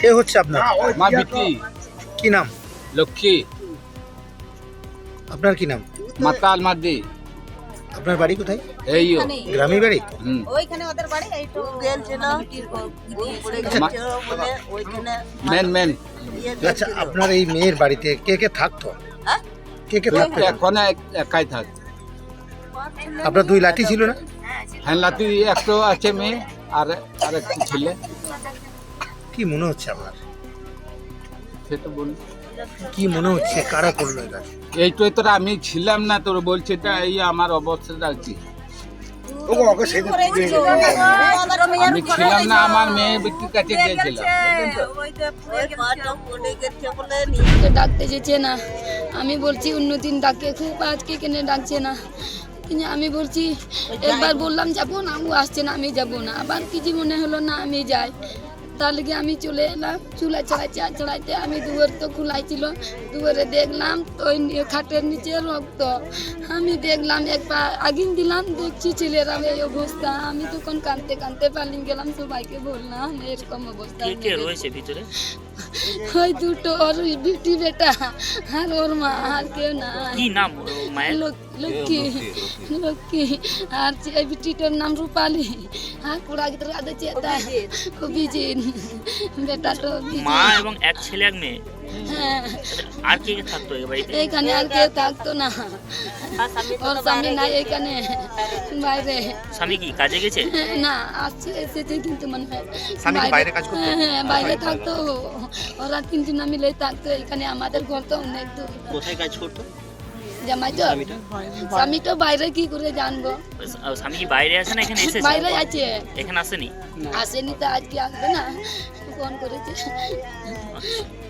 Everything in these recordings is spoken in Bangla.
কে হচ্ছে আপনার? মা বিটি কি নাম? লক্ষ্মী আপনার কি নাম? মাতাল মাদি। আপনার বাড়ি কোথায়? এইও গ্রামে বাড়ি? হুম ওইখানে ওদের বাড়ি এই তো গেলছিল পড়ে গেছে বলে ওইখানে মেন মেন আচ্ছা, আপনার এই মেয়ের বাড়িতে কে কে থাকতো? হ্যাঁ? কে কে থাকতো? এখন একাই থাক। আপনার দুই লাঠি ছিল না? হ্যাঁ লাতি একটু আছে মেয়ে আর আরেকটি ছেলে। কি মনে হচ্ছে আপনার? সেটা বল। কি মনে হচ্ছে কারা করলো এটা? এইটাই তো আমি ছিলাম না, তোর বলছে এটা এই আমার অবস্থাটা কি। আমি ছিলাম না, আমার মেয়ে বিক্রির কাছে গিয়েছিলাম। ডাকতে যেছে না, আমি বলছি অন্যদিন ডাকে খুব, আজকে কেন ডাকছে না। কিন্তু আমি বলছি, একবার বললাম যাবো না, ও আসছে না, আমি যাবো না। আবার কিছু মনে হলো না আমি যাই, তার লেগে আমি চলে এলাম। চুলা চড়াইতে আমি দুয়ার তো খোলাই ছিল, দুয়ারে দেখলাম তো ওই খাটের নিচে রক্ত। আমি দেখলাম একবার আগিন দিলাম, দেখছি ছেলেরা এই অবস্থা। আমি তখন কাঁদতে কাঁদতে পালিয়ে গেলাম, সবাইকে বললাম এরকম অবস্থা। কে রয়েছে ভিতরে? ওই দুটো, ওর বিটি বেটা আর ওর মা, আর কেউ না। কি নাম মায়ের? লক্ষ্মী লক্ষ্মী। আর এই বিটিটার নাম রূপালী। আর পুরা গিয়ে আদে চেতা অভিজিৎ, বেটাটা মা এবং এক ছেলে এক মেয়ে। হ্যাঁ, আর কে কে থাকতো এই বাড়িতে? এইখানে আর কেউ থাকতো না। ওর স্বামী নাই এখানে, বাইরে। স্বামী কি কাজে গেছে? না, আসছে এসেছে কিন্তু মনে হয় বাইরে কাজ করতো? হ্যাঁ, বাইরে থাকতো। ওরা তিনজন মিলে থাকতো এখানে। আমাদের ঘর তো অনেক দূর। কোথায় কাজ করতো? জামাই তো স্বামী তো বাইরে কি করে জানবো। স্বামী কি বাইরে আছে না এখানে এসেছে? বাইরে আছে, এখানে আসেনি? আসেনি তো আজকে আসবে না, ফোন করেছে।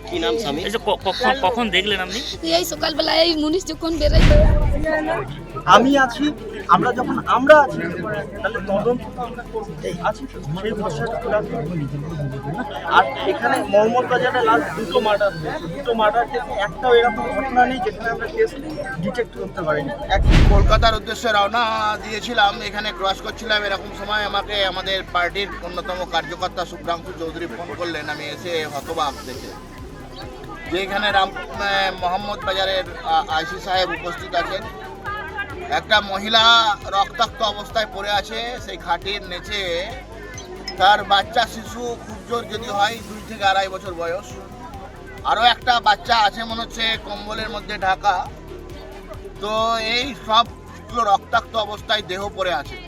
কি নাম স্বামী? কখন দেখলেন আপনি? এই সকালবেলা এই মুনিশ যখন বেরোয়, আমি আছি, আমরা যখন আমরা আছি তাহলে তদন্ত তো আমরা করবো, আছি তো, সেই ভরসাটা তো রাখবো। আর এখানে মোহাম্মদ বাজারে লাস্ট দুটো মার্ডার হয়েছে, দুটো মার্ডার থেকে একটাও এরকম ঘটনা নেই যেখানে আমরা কেস ডিটেক্ট করতে পারিনি। কলকাতার উদ্দেশ্যে রওনা দিয়েছিলাম, এখানে ক্রস করছিলাম, এরকম সময় আমাকে আমাদের পার্টির অন্যতম কার্যকর্তা শুভ্রাংশু চৌধুরী ফোন করলেন। আমি এসে হতবাক দেখে যে এখানে মোহাম্মদ বাজারের আইসি সাহেব উপস্থিত আছেন। একটা মহিলা রক্তাক্ত অবস্থায় পড়ে আছে সেই খাটির নিচে। তার বাচ্চা শিশু খুব জোর যদি হয় 2 থেকে 2.5 বছর বয়স। আরও একটা বাচ্চা আছে মনে হচ্ছে কম্বলের মধ্যে ঢাকা। তো এই সবগুলো রক্তাক্ত অবস্থায় দেহ পড়ে আছে।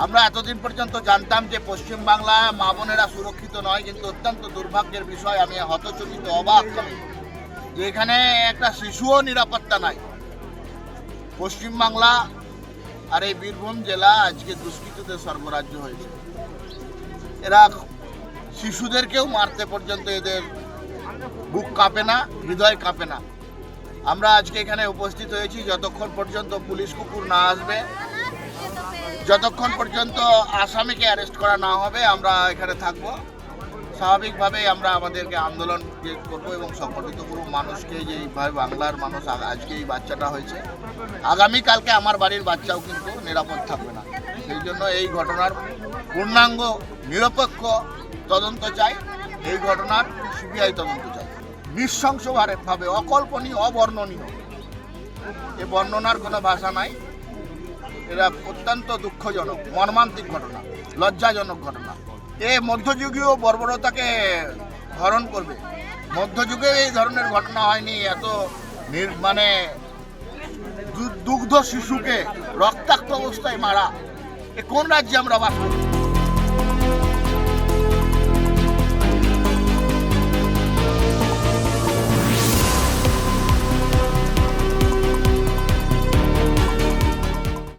আমরা এতদিন পর্যন্ত জানতাম যে পশ্চিমবাংলায় মা বোনেরা সুরক্ষিত নয়, কিন্তু অত্যন্ত দুর্ভাগ্যের বিষয়, আমি হতচকিত অবাক আমি যে এখানে একটা শিশুও নিরাপত্তা নাই। পশ্চিমবাংলা আর এই বীরভূম জেলা আজকে দুষ্কৃতীদের সর্বরাজ্য হয়েছে। এরা শিশুদেরকেও মারতে পর্যন্ত এদের বুক কাঁপে না, হৃদয় কাঁপে না। আমরা আজকে এখানে উপস্থিত হয়েছি যতক্ষণ পর্যন্ত পুলিশ কুকুর না আসবে, যতক্ষণ পর্যন্ত আসামিকে অ্যারেস্ট করা না হবে আমরা এখানে থাকব। স্বাভাবিকভাবেই আমরা আমাদেরকে আন্দোলন করব এবং সংগঠিত করব মানুষকে, যে এইভাবে বাংলার মানুষ আজকে এই বাচ্চাটা হয়েছে, আগামীকালকে আমার বাড়ির বাচ্চাও কিন্তু নিরাপদ থাকবে না। সেই জন্য এই ঘটনার পূর্ণাঙ্গ নিরপেক্ষ তদন্ত চাই, এই ঘটনার সিবিআই তদন্ত চাই। নৃশংসভাবে অকল্পনীয়, অবর্ণনীয়, এ বর্ণনার কোনো ভাষা নাই। এটা অত্যন্ত দুঃখজনক, মর্মান্তিক ঘটনা, লজ্জাজনক ঘটনা। এ মধ্যযুগীয় বর্বরতাকে হরণ করবে। মধ্যযুগে এই ধরনের ঘটনা হয়নি। এত মানে দুগ্ধ শিশুকে রক্তাক্ত অবস্থায় মারা, এ কোন রাজ্যে আমরা বাস করি?